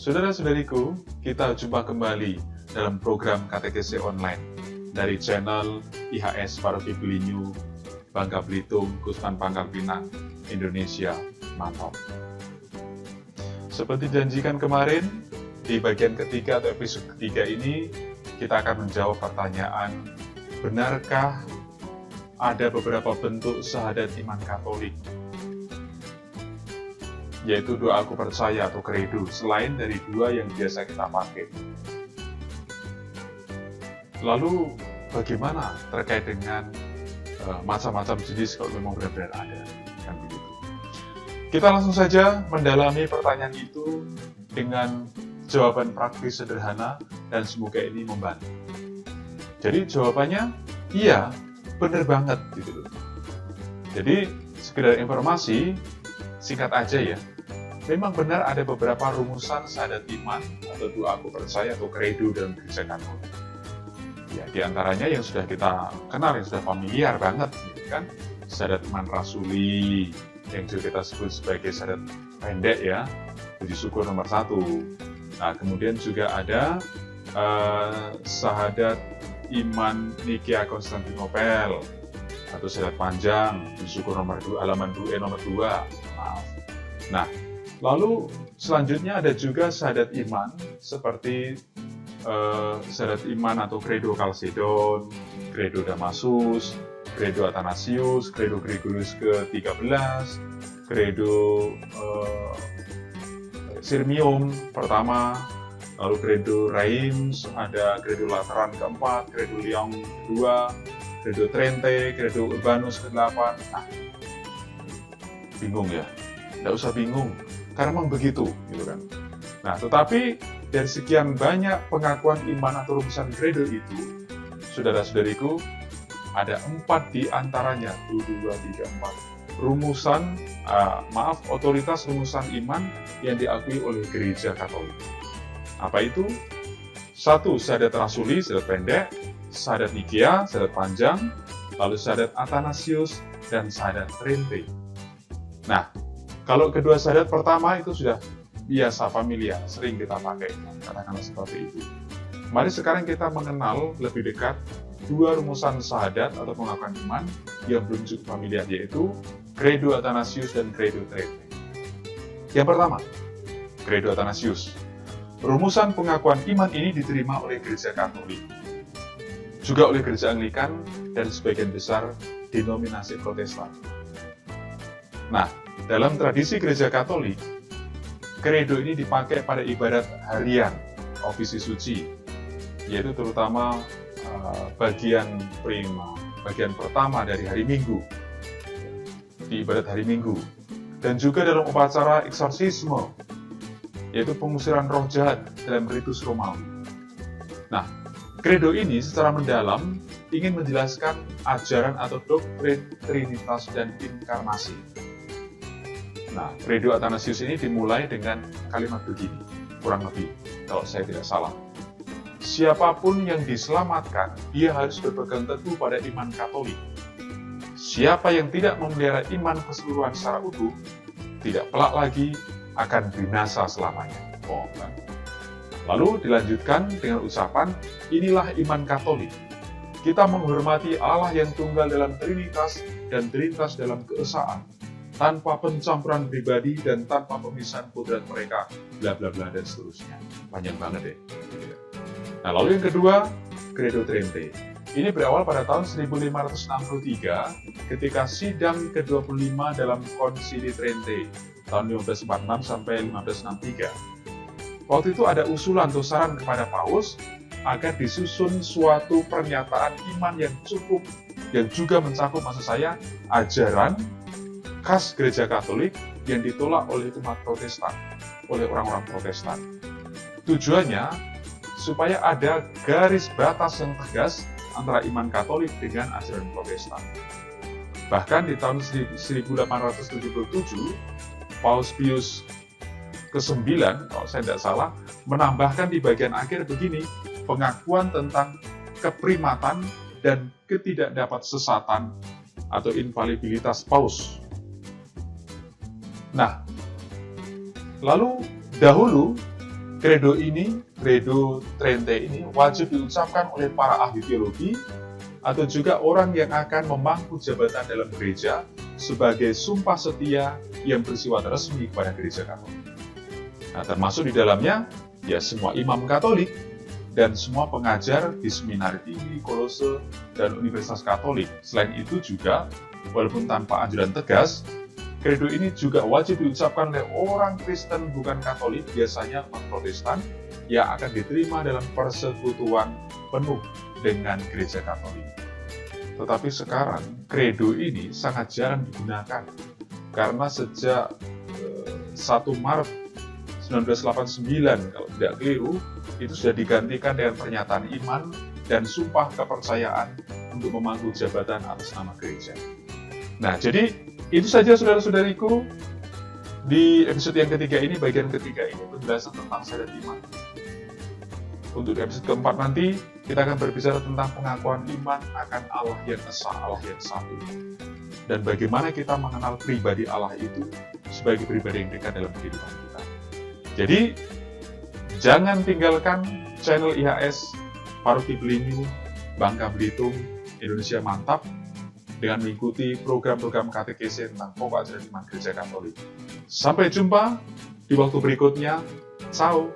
Saudara-saudariku, kita jumpa kembali dalam program KTKC Online dari channel IHS Paroki Belinyu, Bangka Belitung, Kusman Pangkal Pinang, Indonesia, mantap. Seperti dijanjikan kemarin, di bagian ketiga atau episode ketiga ini, kita akan menjawab pertanyaan, benarkah ada beberapa bentuk syahadat iman Katolik, yaitu doa aku percaya atau credo, selain dari dua yang biasa kita pakai. Lalu bagaimana terkait dengan macam-macam jenis kalau memang benar-benar ada, kan begitu. Kita langsung saja mendalami pertanyaan itu dengan jawaban praktis sederhana dan semoga ini membantu. Jadi jawabannya iya, benar banget gitu loh. Jadi sekedar informasi singkat aja ya. Memang benar ada beberapa rumusan syahadat iman atau doa aku percaya atau credo dalam gereja Katolik. Ya, di antaranya yang sudah kita kenal, yang sudah familiar banget, kan? Syahadat iman rasuli, yang juga kita sebut sebagai syahadat pendek ya, puji syukur nomor 1. Nah, kemudian juga ada syahadat iman Nikea Konstantinopel atau syahadat panjang, puji syukur nomor 2, halaman 2 nomor 2. Maaf. Nah, lalu selanjutnya ada juga syahadat iman seperti syahadat iman atau credo Chalcedon, credo Damasus, credo Athanasius, credo Gregorius ke-13, credo Sirmium pertama, lalu credo Reims, ada credo Lateran ke-4, credo Lyon ke-2, credo Trente, credo Urbanus ke-8. Nah, bingung ya? Tidak usah bingung, karena memang begitu, gitu kan. Nah, tetapi dari sekian banyak pengakuan iman atau rumusan credo itu, saudara-saudariku, ada 4 di antaranya, 1, 2, 3, 4 rumusan, otoritas rumusan iman yang diakui oleh gereja Katolik. Apa itu? 1. Syahadat rasuli, syahadat pendek, syahadat Nikea, syahadat panjang, lalu syahadat Athanasius, dan syahadat Trente. Nah, kalau kedua syahadat pertama itu sudah biasa, familiar, sering kita pakai, katakanlah seperti itu. Mari sekarang kita mengenal lebih dekat 2 rumusan syahadat atau pengakuan iman yang belum cukup familiar, yaitu credo Athanasius dan credo Trente. Yang pertama, credo Athanasius. Rumusan pengakuan iman ini diterima oleh gereja Katolik, juga oleh gereja Anglikan dan sebagian besar denominasi Protestan. Nah, dalam tradisi gereja Katolik, credo ini dipakai pada ibadat harian, ofisi suci, yaitu terutama bagian prima, bagian pertama dari hari Minggu, di ibadat hari Minggu, dan juga dalam upacara eksorsisme, yaitu pengusiran roh jahat dalam ritus Romawi. Nah, credo ini secara mendalam ingin menjelaskan ajaran atau doktrin Trinitas dan Inkarnasi. Nah, credo Athanasius ini dimulai dengan kalimat begini, kurang lebih, kalau saya tidak salah. Siapapun yang diselamatkan, dia harus berpegang teguh pada iman Katolik. Siapa yang tidak memelihara iman keseluruhan secara utuh, tidak pelak lagi akan binasa selamanya. Oh, kan? Lalu dilanjutkan dengan ucapan, inilah iman Katolik. Kita menghormati Allah yang tunggal dalam Trinitas dan Trinitas dalam keesaan, tanpa pencampuran pribadi dan tanpa pemisahan kodrat mereka, bla bla bla dan seterusnya. Panjang banget deh. Nah, lalu yang kedua, credo Trente. Ini berawal pada tahun 1563 ketika sidang ke-25 dalam Konsili Trente tahun 1546 sampai 1563. Waktu itu ada usulan atau saran kepada Paus agar disusun suatu pernyataan iman yang cukup dan juga mencakup, maksud saya, ajaran khas gereja Katolik yang ditolak oleh umat Protestan, oleh orang-orang Protestan. Tujuannya supaya ada garis batas yang tegas antara iman Katolik dengan ajaran Protestan. Bahkan di tahun 1877, Paus Pius ke-9, kalau saya tidak salah, menambahkan di bagian akhir begini, pengakuan tentang keprimatan dan ketidakdapatsesatan atau infalibilitas Paus. Nah, lalu dahulu Credo Trente ini wajib diucapkan oleh para ahli teologi atau juga orang yang akan memangku jabatan dalam gereja sebagai sumpah setia yang bersifat resmi kepada gereja Katolik. Nah, termasuk di dalamnya ya semua imam Katolik dan semua pengajar di seminari tinggi, kolose, dan universitas Katolik. Selain itu juga, walaupun tanpa anjuran tegas, Credo ini juga wajib diucapkan oleh orang Kristen bukan Katolik, biasanya orang Protestan, yang akan diterima dalam persekutuan penuh dengan gereja Katolik. Tetapi sekarang, Credo ini sangat jarang digunakan, karena sejak 1 Maret 1989, kalau tidak keliru, itu sudah digantikan dengan pernyataan iman dan sumpah kepercayaan untuk memangku jabatan atas nama gereja. Nah, jadi itu saja saudara-saudariku di episode yang ketiga ini, bagian ketiga ini penjelasan tentang syahadat iman. Untuk episode keempat nanti, kita akan berbicara tentang pengakuan iman akan Allah yang esa, Allah yang satu. Dan bagaimana kita mengenal pribadi Allah itu sebagai pribadi yang dekat dalam kehidupan kita. Jadi, jangan tinggalkan channel IHS Paroki Belinyu, Bangka Belitung, Indonesia Mantap, dengan mengikuti program-program katekese tentang pokok ajaran iman Gereja Katolik. Sampai jumpa di waktu berikutnya. Ciao!